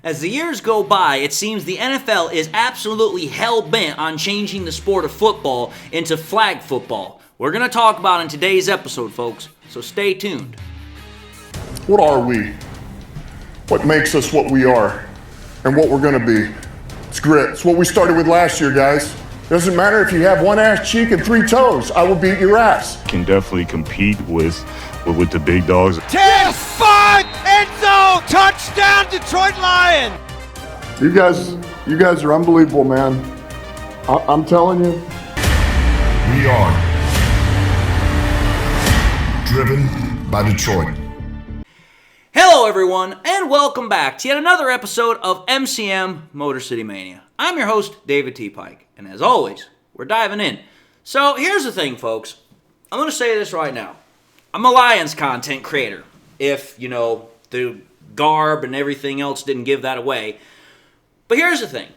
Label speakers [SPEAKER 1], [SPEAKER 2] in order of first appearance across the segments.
[SPEAKER 1] As the years go by, it seems the NFL is absolutely hell-bent on changing the sport of football into flag football. We're going to talk about it in today's episode, folks, so stay tuned.
[SPEAKER 2] What are we? What makes us what we are and what we're going to be? It's grit. It's what we started with last year, guys. Doesn't matter if you have one ass cheek and three toes. I will beat your ass.
[SPEAKER 3] Can definitely compete with the big dogs.
[SPEAKER 4] 10-5 end zone touchdown Detroit Lions.
[SPEAKER 2] You guys are unbelievable, man. I'm telling you.
[SPEAKER 5] We are driven by Detroit.
[SPEAKER 1] Hello, everyone, and welcome back to yet another episode of MCM Motor City Mania. I'm your host, David T. Pike, and as always, we're diving in. So here's the thing, folks. I'm going to say this right now. I'm a Lions content creator, if, the garb and everything else didn't give that away. But here's the thing.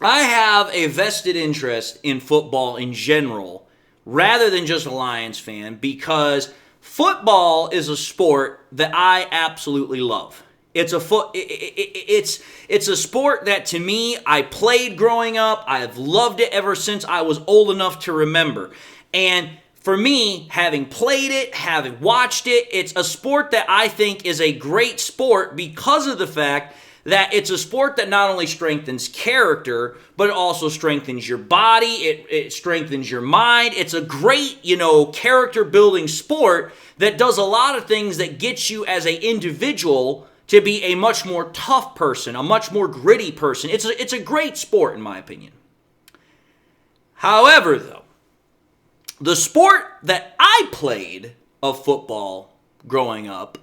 [SPEAKER 1] I have a vested interest in football in general, rather than just a Lions fan, because football is a sport that I absolutely love. It's a sport that, to me, I played growing up. I've loved it ever since I was old enough to remember. And for me, having played it, having watched it, it's a sport that I think is a great sport because of the fact that it's a sport that not only strengthens character, but it also strengthens your body, it strengthens your mind. It's a great, character-building sport that does a lot of things that get you as an individual to be a much more tough person, a much more gritty person. It's a great sport, in my opinion. However, though, the sport that I played of football growing up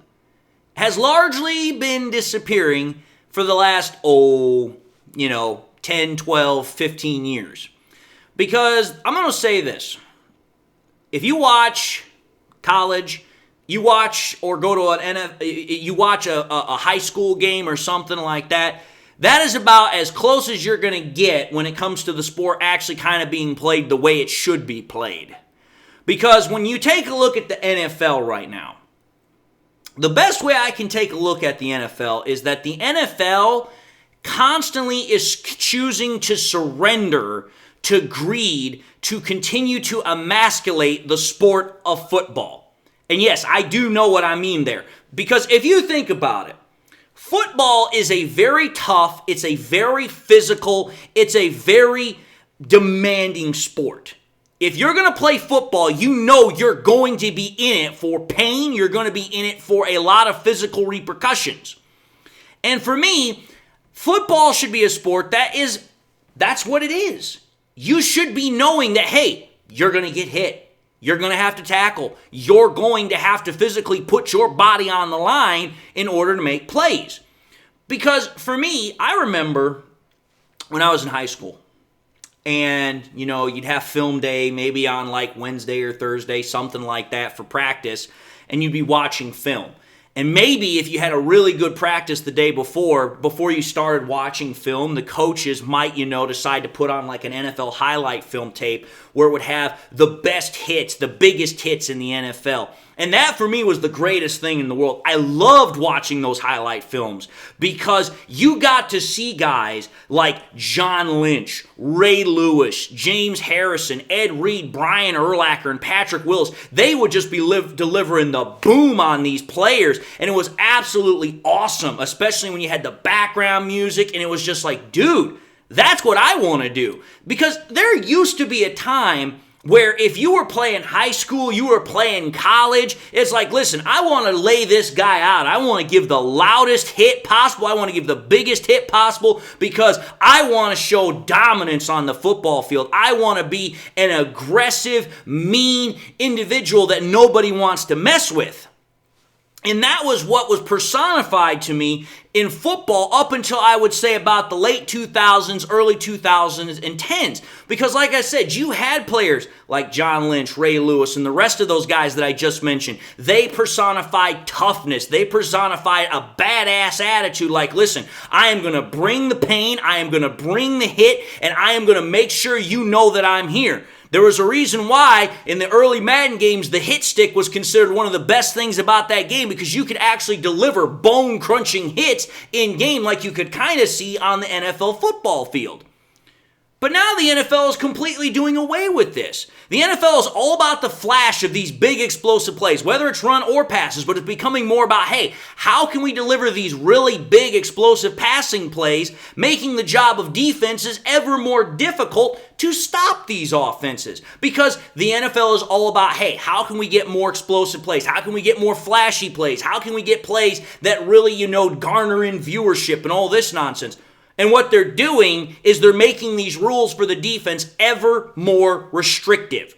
[SPEAKER 1] has largely been disappearing for the last, 10, 12, 15 years. Because I'm going to say this. If you watch college, you watch or go to you watch a high school game or something like that, that is about as close as you're going to get when it comes to the sport actually kind of being played the way it should be played. Because when you take a look at the NFL right now, the best way I can take a look at the NFL is that the NFL constantly is choosing to surrender to greed to continue to emasculate the sport of football. And yes, I do know what I mean there. Because if you think about it, football is a very tough, it's a very physical, it's a very demanding sport. If you're going to play football, you know you're going to be in it for pain. You're going to be in it for a lot of physical repercussions. And for me, football should be a sport that's what it is. You should be knowing that, hey, you're going to get hit. You're going to have to tackle. You're going to have to physically put your body on the line in order to make plays. Because for me, I remember when I was in high school, and, you'd have film day maybe on like Wednesday or Thursday, something like that for practice, and you'd be watching film. And maybe if you had a really good practice the day before you started watching film, the coaches might, decide to put on like an NFL highlight film tape where it would have the best hits, the biggest hits in the NFL. And that for me was the greatest thing in the world. I loved watching those highlight films because you got to see guys like John Lynch, Ray Lewis, James Harrison, Ed Reed, Brian Urlacher, and Patrick Willis. They would just be delivering the boom on these players, and it was absolutely awesome, especially when you had the background music, and it was just like, dude, that's what I want to do. Because there used to be a time where if you were playing high school, you were playing college, it's like, listen, I want to lay this guy out. I want to give the loudest hit possible. I want to give the biggest hit possible because I want to show dominance on the football field. I want to be an aggressive, mean individual that nobody wants to mess with. And that was what was personified to me in football up until I would say about the late 2000s, early 2000s, and 10s. Because like I said, you had players like John Lynch, Ray Lewis, and the rest of those guys that I just mentioned. They personified toughness. They personified a badass attitude like, listen, I am going to bring the pain, I am going to bring the hit, and I am going to make sure you know that I'm here. There was a reason why in the early Madden games, the hit stick was considered one of the best things about that game because you could actually deliver bone-crunching hits in game like you could kind of see on the NFL football field. But now the NFL is completely doing away with this. The NFL is all about the flash of these big explosive plays, whether it's run or passes, but it's becoming more about, hey, how can we deliver these really big explosive passing plays, making the job of defenses ever more difficult to stop these offenses? Because the NFL is all about, hey, how can we get more explosive plays? How can we get more flashy plays? How can we get plays that really, garner in viewership and all this nonsense? And what they're doing is they're making these rules for the defense ever more restrictive.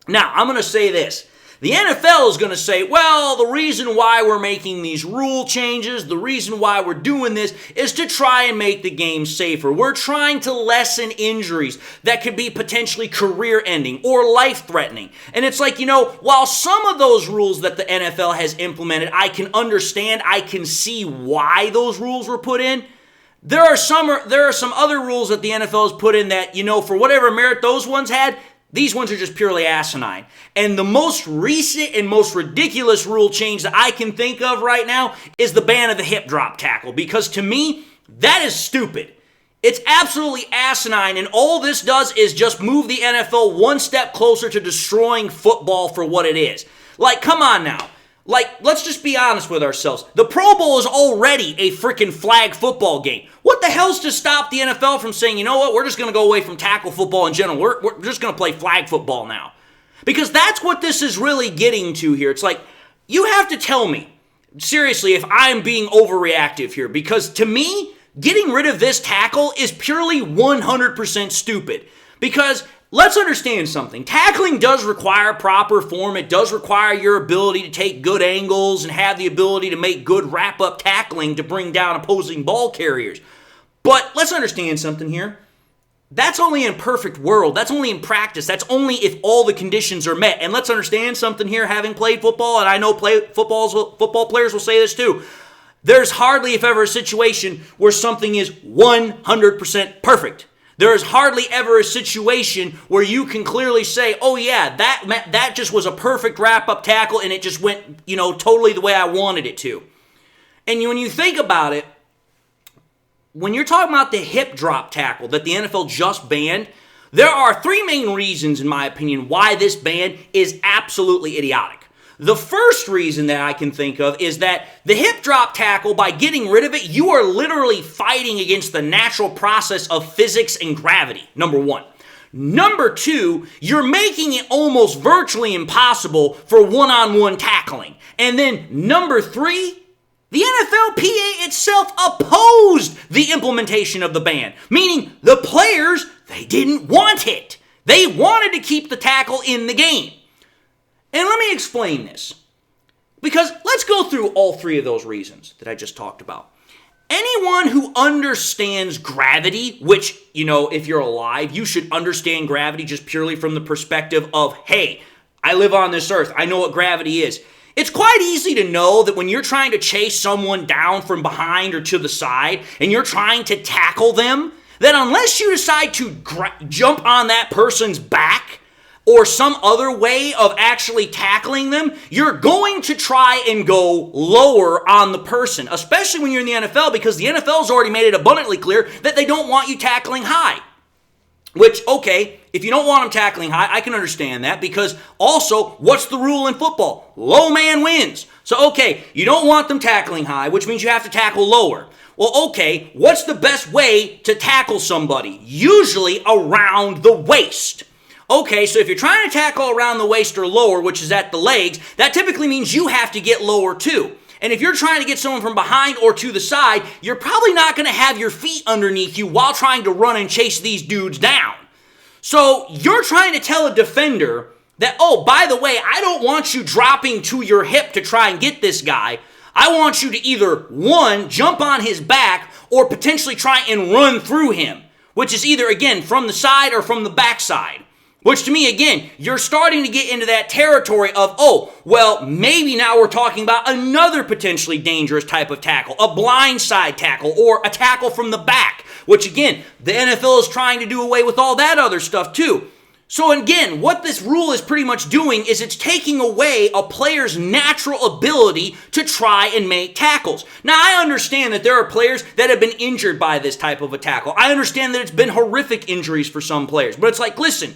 [SPEAKER 1] Now, I'm going to say this. The NFL is going to say, well, the reason why we're making these rule changes, the reason why we're doing this is to try and make the game safer. We're trying to lessen injuries that could be potentially career-ending or life-threatening. And it's like, while some of those rules that the NFL has implemented, I can understand, I can see why those rules were put in, there are some other rules that the NFL has put in that, for whatever merit those ones had, these ones are just purely asinine. And the most recent and most ridiculous rule change that I can think of right now is the ban of the hip drop tackle. Because to me, that is stupid. It's absolutely asinine, and all this does is just move the NFL one step closer to destroying football for what it is. Like, come on now. Let's just be honest with ourselves. The Pro Bowl is already a freaking flag football game. What the hell's to stop the NFL from saying, you know what, we're just going to go away from tackle football in general. We're just going to play flag football now. Because that's what this is really getting to here. It's like, you have to tell me, seriously, if I'm being overreactive here. Because to me, getting rid of this tackle is purely 100% stupid. Because let's understand something. Tackling does require proper form. It does require your ability to take good angles and have the ability to make good wrap-up tackling to bring down opposing ball carriers. But let's understand something here. That's only in a perfect world. That's only in practice. That's only if all the conditions are met. And let's understand something here, having played football, and I know football players will say this too. There's hardly, if ever, a situation where something is 100% perfect. There is hardly ever a situation where you can clearly say, oh yeah, that just was a perfect wrap-up tackle and it just went, totally the way I wanted it to. And when you think about it, when you're talking about the hip drop tackle that the NFL just banned, there are three main reasons, in my opinion, why this ban is absolutely idiotic. The first reason that I can think of is that the hip drop tackle, by getting rid of it, you are literally fighting against the natural process of physics and gravity, number one. Number two, you're making it almost virtually impossible for one-on-one tackling. And then number three, the NFLPA itself opposed the implementation of the ban, meaning the players, they didn't want it. They wanted to keep the tackle in the game. And let me explain this, because let's go through all three of those reasons that I just talked about. Anyone who understands gravity, which, if you're alive, you should understand gravity just purely from the perspective of, hey, I live on this earth, I know what gravity is. It's quite easy to know that when you're trying to chase someone down from behind or to the side, and you're trying to tackle them, that unless you decide to jump on that person's back, or some other way of actually tackling them, you're going to try and go lower on the person, especially when you're in the NFL, because the NFL's already made it abundantly clear that they don't want you tackling high. Which, okay, if you don't want them tackling high, I can understand that, because also, what's the rule in football? Low man wins. So, okay, you don't want them tackling high, which means you have to tackle lower. Well, okay, what's the best way to tackle somebody? Usually around the waist. Okay, so if you're trying to tackle around the waist or lower, which is at the legs, that typically means you have to get lower too. And if you're trying to get someone from behind or to the side, you're probably not going to have your feet underneath you while trying to run and chase these dudes down. So you're trying to tell a defender that, oh, by the way, I don't want you dropping to your hip to try and get this guy. I want you to either, one, jump on his back or potentially try and run through him, which is either, again, from the side or from the backside. Which to me, again, you're starting to get into that territory of, oh, well, maybe now we're talking about another potentially dangerous type of tackle, a blindside tackle or a tackle from the back, which again, the NFL is trying to do away with all that other stuff too. So again, what this rule is pretty much doing is it's taking away a player's natural ability to try and make tackles. Now, I understand that there are players that have been injured by this type of a tackle. I understand that it's been horrific injuries for some players. But it's like, listen,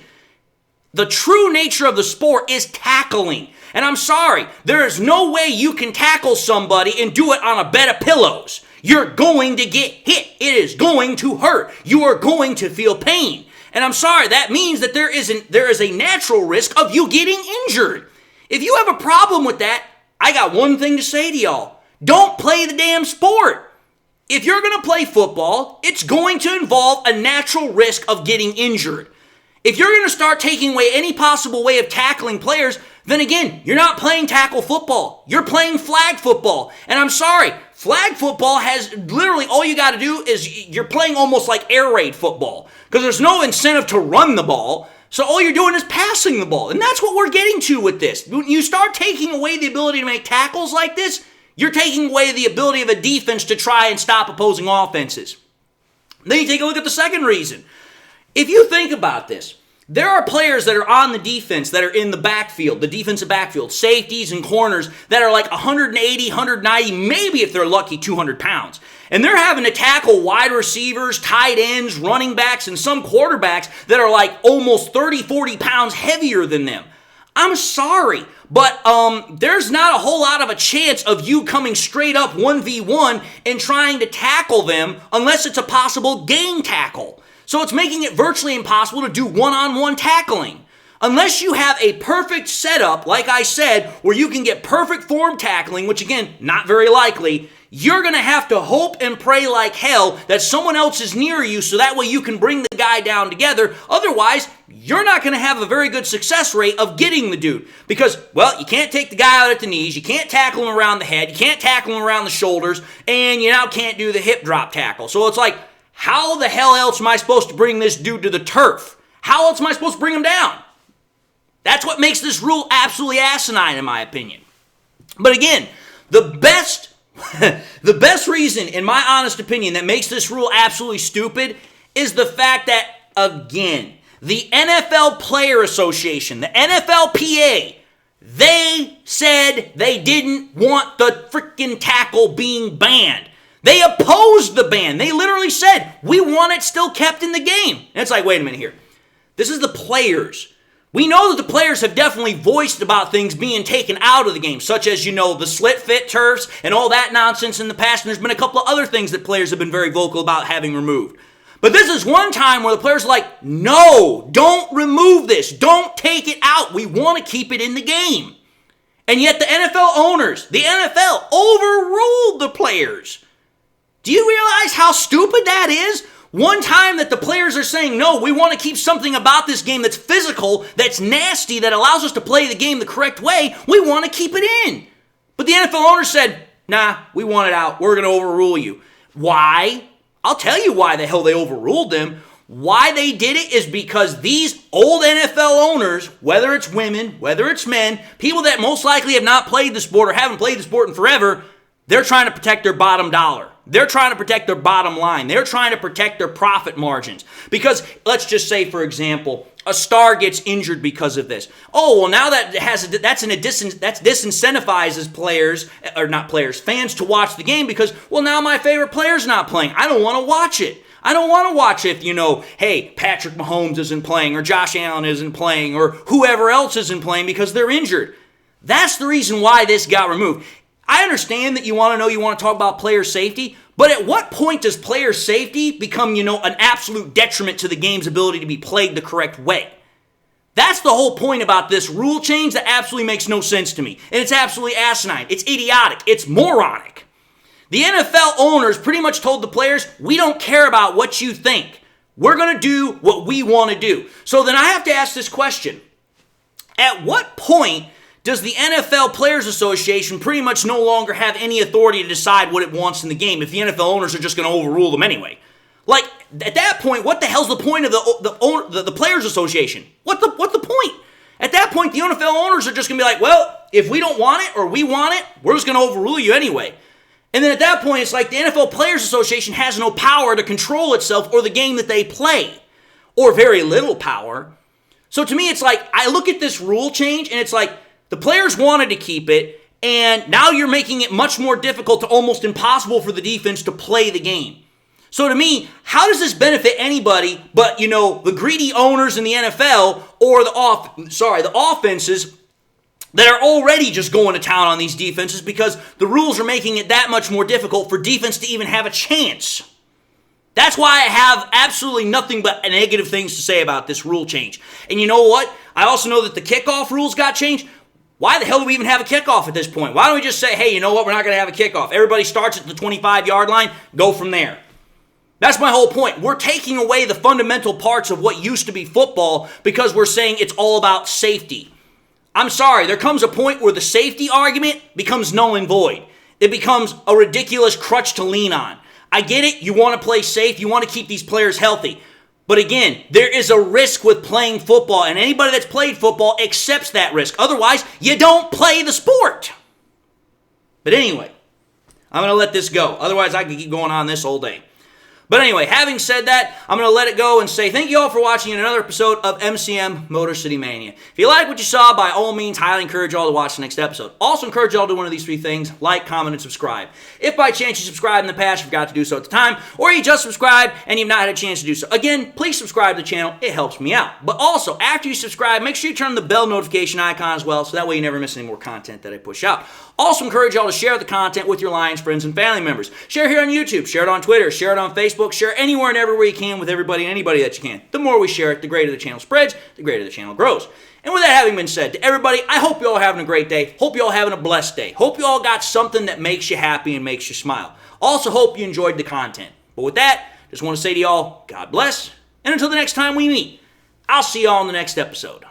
[SPEAKER 1] the true nature of the sport is tackling. And I'm sorry, there is no way you can tackle somebody and do it on a bed of pillows. You're going to get hit. It is going to hurt. You are going to feel pain. And I'm sorry, that means that there is a natural risk of you getting injured. If you have a problem with that, I got one thing to say to y'all. Don't play the damn sport. If you're going to play football, it's going to involve a natural risk of getting injured. If you're going to start taking away any possible way of tackling players, then again, you're not playing tackle football. You're playing flag football. And I'm sorry, flag football has literally all you got to do is you're playing almost like air raid football because there's no incentive to run the ball. So all you're doing is passing the ball. And that's what we're getting to with this. When you start taking away the ability to make tackles like this, you're taking away the ability of a defense to try and stop opposing offenses. Then you take a look at the second reason. If you think about this, there are players that are on the defense that are in the backfield, the defensive backfield, safeties and corners that are like 180, 190, maybe if they're lucky, 200 pounds. And they're having to tackle wide receivers, tight ends, running backs, and some quarterbacks that are like almost 30, 40 pounds heavier than them. I'm sorry, but there's not a whole lot of a chance of you coming straight up 1v1 and trying to tackle them unless it's a possible game tackle. So it's making it virtually impossible to do one-on-one tackling. Unless you have a perfect setup, like I said, where you can get perfect form tackling, which again, not very likely, you're going to have to hope and pray like hell that someone else is near you so that way you can bring the guy down together. Otherwise, you're not going to have a very good success rate of getting the dude. Because, well, you can't take the guy out at the knees, you can't tackle him around the head, you can't tackle him around the shoulders, and you now can't do the hip drop tackle. So it's like, how the hell else am I supposed to bring this dude to the turf? How else am I supposed to bring him down? That's what makes this rule absolutely asinine, in my opinion. But again, the best reason, in my honest opinion, that makes this rule absolutely stupid is the fact that, again, the NFL Player Association, the NFLPA, they said they didn't want the freaking tackle being banned. They opposed the ban. They literally said, we want it still kept in the game. And it's like, wait a minute here. This is the players. We know that the players have definitely voiced about things being taken out of the game, such as, the slit fit turfs and all that nonsense in the past. And there's been a couple of other things that players have been very vocal about having removed. But this is one time where the players are like, no, don't remove this. Don't take it out. We want to keep it in the game. And yet the NFL owners, the NFL overruled the players. Do you realize how stupid that is? One time that the players are saying, no, we want to keep something about this game that's physical, that's nasty, that allows us to play the game the correct way, we want to keep it in. But the NFL owners said, nah, we want it out. We're going to overrule you. Why? I'll tell you why the hell they overruled them. Why they did it is because these old NFL owners, whether it's women, whether it's men, people that most likely have not played the sport or haven't played the sport in forever, they're trying to protect their bottom dollar. They're trying to protect their bottom line. They're trying to protect their profit margins. Because let's just say, for example, a star gets injured because of this. Oh, well, now that disincentivizes fans to watch the game because, well, now my favorite player's not playing. I don't want to watch it. I don't want to watch if, hey, Patrick Mahomes isn't playing or Josh Allen isn't playing or whoever else isn't playing because they're injured. That's the reason why this got removed. I understand that you want to talk about player safety, but at what point does player safety become, an absolute detriment to the game's ability to be played the correct way? That's the whole point about this rule change that absolutely makes no sense to me. And it's absolutely asinine. It's idiotic. It's moronic. The NFL owners pretty much told the players, we don't care about what you think. We're going to do what we want to do. So then I have to ask this question. At what point does the NFL Players Association pretty much no longer have any authority to decide what it wants in the game if the NFL owners are just going to overrule them anyway? Like, at that point, what the hell's the point of the Players Association? What's the point? At that point, the NFL owners are just going to be like, well, if we don't want it or we want it, we're just going to overrule you anyway. And then at that point, it's like the NFL Players Association has no power to control itself or the game that they play, or very little power. So to me, it's like, I look at this rule change and it's like, the players wanted to keep it, and now you're making it much more difficult to almost impossible for the defense to play the game. So to me, how does this benefit anybody but, the greedy owners in the NFL or the offenses that are already just going to town on these defenses because the rules are making it that much more difficult for defense to even have a chance. That's why I have absolutely nothing but negative things to say about this rule change. And you know what? I also know that the kickoff rules got changed. Why the hell do we even have a kickoff at this point? Why don't we just say, hey, you know what? We're not going to have a kickoff. Everybody starts at the 25-yard line. Go from there. That's my whole point. We're taking away the fundamental parts of what used to be football because we're saying it's all about safety. I'm sorry. There comes a point where the safety argument becomes null and void. It becomes a ridiculous crutch to lean on. I get it. You want to play safe. You want to keep these players healthy. But again, there is a risk with playing football, and anybody that's played football accepts that risk. Otherwise, you don't play the sport. But anyway, I'm going to let this go. Otherwise, I could keep going on this all day. But anyway, having said that, I'm going to let it go and say thank you all for watching another episode of MCM Motor City Mania. If you like what you saw, by all means, highly encourage you all to watch the next episode. Also encourage you all to do one of these three things: like, comment, and subscribe. If by chance you subscribed in the past, you forgot to do so at the time, or you just subscribed and you've not had a chance to do so, again, please subscribe to the channel. It helps me out. But also, after you subscribe, make sure you turn on the bell notification icon as well, so that way you never miss any more content that I push out. Also encourage y'all to share the content with your Lions friends and family members. Share here on YouTube, share it on Twitter, share it on Facebook, share it anywhere and everywhere you can with everybody and anybody that you can. The more we share it, the greater the channel spreads, the greater the channel grows. And with that having been said, to everybody, I hope you all having a great day. Hope you all having a blessed day. Hope you all got something that makes you happy and makes you smile. Also hope you enjoyed the content. But with that, just want to say to y'all, God bless. And until the next time we meet, I'll see y'all in the next episode.